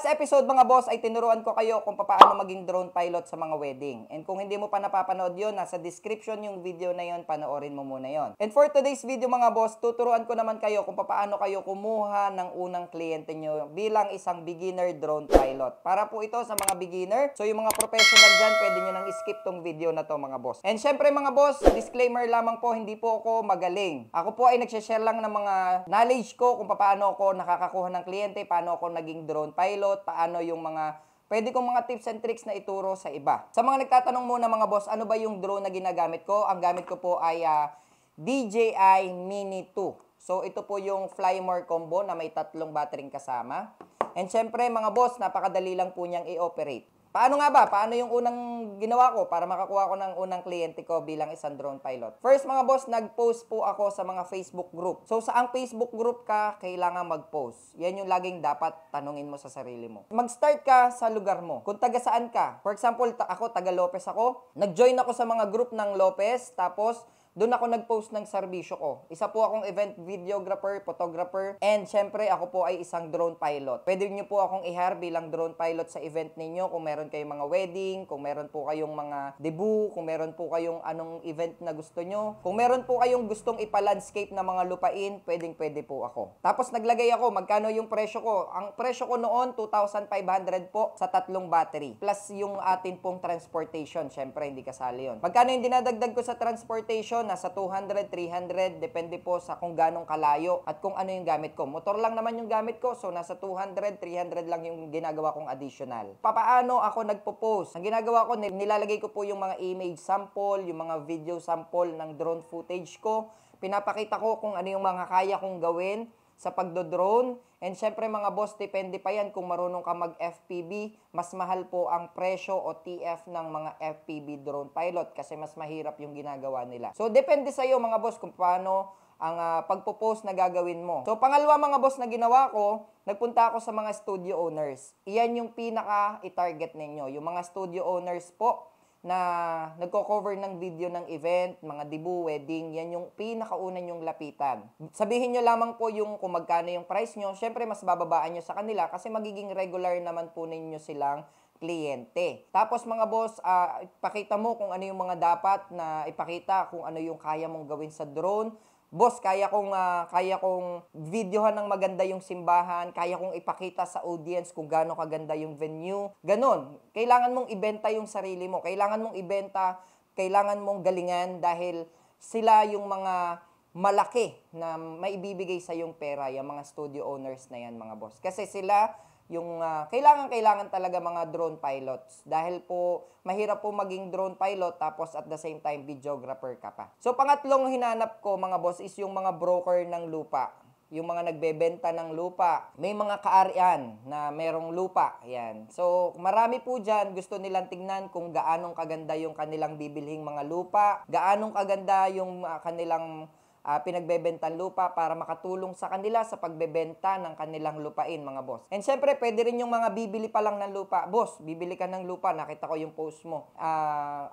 last episode mga boss ay tinuruan ko kayo kung paano maging drone pilot sa mga wedding. And kung hindi mo pa napapanood yun, nasa description yung video na yun, panoorin mo muna yun. And for today's video mga boss, tuturuan ko naman kayo kung paano kayo kumuha ng unang kliyente nyo bilang isang beginner drone pilot. Para po ito sa mga beginner, so yung mga professional dyan, pwede nyo nang skip tong video na to mga boss. And syempre mga boss, disclaimer lamang po, hindi po ako magaling. Ako po ay nagsishare lang ng mga knowledge ko kung paano ako nakakakuha ng kliyente, paano ako naging drone pilot, paano yung mga pwede kong mga tips and tricks na ituro sa iba. Sa mga nagtatanong muna mga boss, ano ba yung drone na ginagamit ko? Ang gamit ko po ay DJI Mini 2. So ito po yung Flymore combo na may 3 battery kasama. And syempre mga boss, napakadali lang po niyang i-operate. Paano nga ba? Paano yung unang ginawa ko para makakuha ko ng unang kliyente ko bilang isang drone pilot? First mga boss, nag-post po ako sa mga Facebook group. So saang Facebook group ka, kailangan mag-post. Yan yung laging dapat tanungin mo sa sarili mo. Mag-start ka sa lugar mo. Kung taga saan ka. For example, ako, taga Lopez ako. Nag-join ako sa mga group ng Lopez. Tapos, doon ako nag-post ng serbisyo ko. Isa po akong event videographer, photographer, and syempre ako po ay isang drone pilot. Pwede niyo po akong i-hire bilang drone pilot sa event ninyo kung meron kayong mga wedding, kung meron po kayong mga debut, kung meron po kayong anong event na gusto nyo. Kung meron po kayong gustong ipa-landscape na mga lupain, pwede po ako. Tapos naglagay ako, magkano yung presyo ko? Ang presyo ko noon, 2,500 po sa 3 battery. Plus yung atin pong transportation, syempre hindi kasali yun. Magkano yung dinadagdag ko sa transportation? Nasa 200, 300, depende po sa kung ganong kalayo at kung ano yung gamit ko. Motor lang naman yung gamit ko, so nasa 200, 300 lang yung ginagawa kong additional. Papaano ako nagpo-post? Ang ginagawa ko, nilalagay ko po yung mga image sample, yung mga video sample ng drone footage ko. Pinapakita ko kung ano yung mga kaya kong gawin sa pagdo-drone. And syempre mga boss, depende pa yan kung marunong ka mag-FPV. Mas mahal po ang presyo o TF ng mga FPV drone pilot kasi mas mahirap yung ginagawa nila. So depende sa iyo mga boss kung paano ang pagpo-post na gagawin mo. So pangalawa mga boss na ginawa ko, nagpunta ako sa mga studio owners. Iyan yung pinaka i-target ninyo. Yung mga studio owners po na nagko-cover ng video ng event, mga debut, wedding, yan yung pinakauna nyong lapitan. Sabihin nyo lamang po yung kung magkano yung price nyo, syempre mas bababaan nyo sa kanila kasi magiging regular naman po ninyo silang kliyente. Tapos mga boss, ipakita mo kung ano yung mga dapat na ipakita, kung ano yung kaya mong gawin sa drone. Boss, kaya kong videohan ng maganda yung simbahan, kaya kong ipakita sa audience kung gaano kaganda yung venue. Ganon. Kailangan mong ibenta yung sarili mo. Kailangan mong ibenta, kailangan mong galingan dahil sila yung mga malaki na maibibigay sa yung pera, yung mga studio owners na yan, mga boss. Kasi sila yung kailangan talaga mga drone pilots dahil po mahirap po maging drone pilot tapos at the same time videographer ka pa. So pangatlong hinanap ko mga boss is yung mga broker ng lupa. Yung mga nagbebenta ng lupa. May mga kaarian na merong lupa. Yan. So marami po dyan gusto nilang tingnan kung gaanong kaganda yung kanilang bibilhing mga lupa. Gaanong kaganda yung kanilang pinagbebentan lupa para makatulong sa kanila sa pagbebenta ng kanilang lupain, mga boss. And syempre, pwede rin yung mga bibili pa lang ng lupa. Boss, bibili ka ng lupa, nakita ko yung post mo.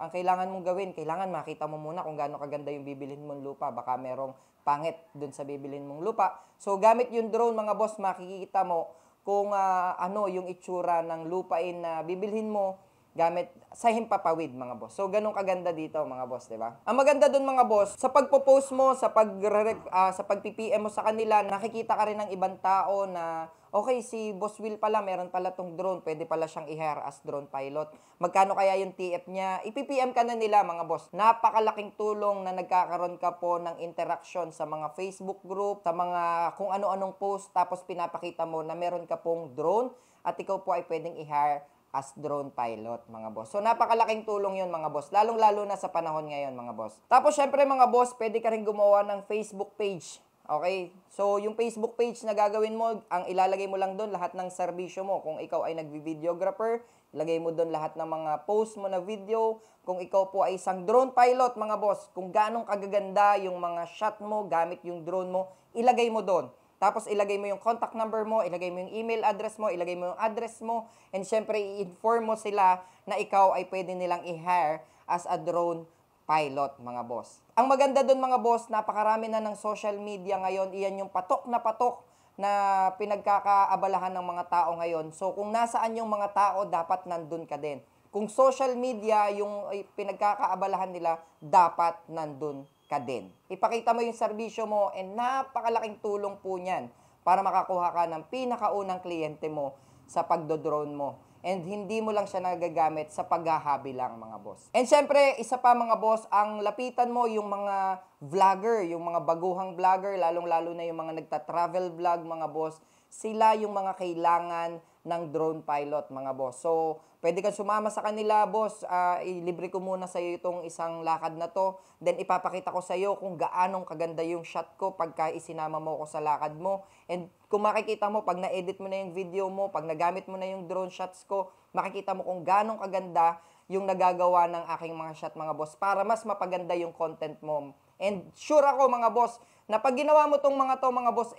Ang kailangan mong gawin, kailangan makita mo muna kung gaano kaganda yung bibilhin mong lupa. Baka merong pangit dun sa bibilhin mong lupa. So, gamit yung drone, mga boss, makikita mo kung ano yung itsura ng lupain na bibilhin mo gamit sa himpapawid, mga boss. So, ganun kaganda dito, mga boss, di ba? Ang maganda dun, mga boss, sa pagpo-post mo, sa pag-PPM mo sa kanila, nakikita ka rin ng ibang tao na, okay, si Boss Will pala, meron pala tong drone, pwede pala siyang i-hire as drone pilot. Magkano kaya yung TF niya? I-PPM ka na nila, mga boss. Napakalaking tulong na nagkakaroon ka po ng interaction sa mga Facebook group, sa mga kung ano-anong post, tapos pinapakita mo na meron ka pong drone at ikaw po ay pwedeng i-hire as drone pilot, mga boss. So, napakalaking tulong yun, mga boss. Lalong-lalo na sa panahon ngayon, mga boss. Tapos, syempre, mga boss, pwede ka rin gumawa ng Facebook page. Okay? So, yung Facebook page na gagawin mo, ang ilalagay mo lang doon lahat ng serbisyo mo. Kung ikaw ay nagvi-videographer, ilagay mo doon lahat ng mga post mo na video. Kung ikaw po ay isang drone pilot, mga boss, kung ganong kagaganda yung mga shot mo gamit yung drone mo, ilagay mo doon. Tapos ilagay mo yung contact number mo, ilagay mo yung email address mo, ilagay mo yung address mo, and syempre i-inform mo sila na ikaw ay pwede nilang i-hire as a drone pilot, mga boss. Ang maganda doon, mga boss, napakarami na ng social media ngayon, iyan yung patok na patok na pinagkakaabalahan ng mga tao ngayon. So kung nasaan yung mga tao, dapat nandun ka din. Kung social media yung pinagkakaabalahan nila, dapat nandun ka din. Ipakita mo yung serbisyo mo and napakalaking tulong po niyan para makakuha ka ng pinakaunang kliyente mo sa pagdodrone mo. And hindi mo lang siya nagagamit sa paghahabi lang, mga boss. And syempre, isa pa mga boss, ang lapitan mo yung mga vlogger, yung mga baguhang vlogger, lalong-lalo na yung mga nagta-travel vlog, mga boss. Sila yung mga kailangan ng drone pilot, mga boss. So, pwede kang sumama sa kanila, boss. Ilibre ko muna sa iyo itong isang lakad na to. Then, ipapakita ko sa iyo kung gaanong kaganda yung shot ko pagka isinama mo ko sa lakad mo. And kung makikita mo, pag na-edit mo na yung video mo, pag nagamit mo na yung drone shots ko, makikita mo kung gaanong kaganda yung nagagawa ng aking mga shot, mga boss, para mas mapaganda yung content mo. And sure ako, mga boss, na pag ginawa mo tong mga to, mga boss,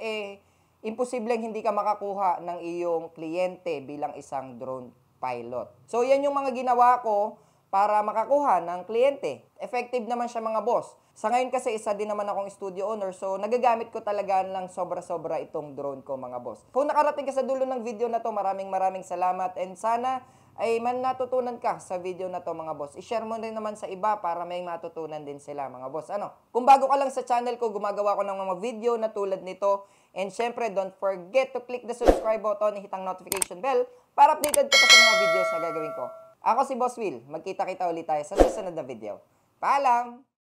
imposibleng hindi ka makakuha ng iyong kliyente bilang isang drone pilot. So, yan yung mga ginawa ko para makakuha ng kliyente. Effective naman siya, mga boss. Sa ngayon kasi, isa din naman akong studio owner, so nagagamit ko talaga lang sobra-sobra itong drone ko, mga boss. Kung nakarating ka sa dulo ng video na to, maraming salamat, and sana ay man natutunan ka sa video na to, mga boss. I-share mo rin naman sa iba para may matutunan din sila, mga boss. Kung bago ka lang sa channel ko, gumagawa ko ng mga video na tulad nito. And syempre, don't forget to click the subscribe button, hit ang notification bell para updated ka pa sa mga videos na gagawin ko. Ako si Boss Will. Magkita-kita ulit tayo sa susunod na video. Paalam!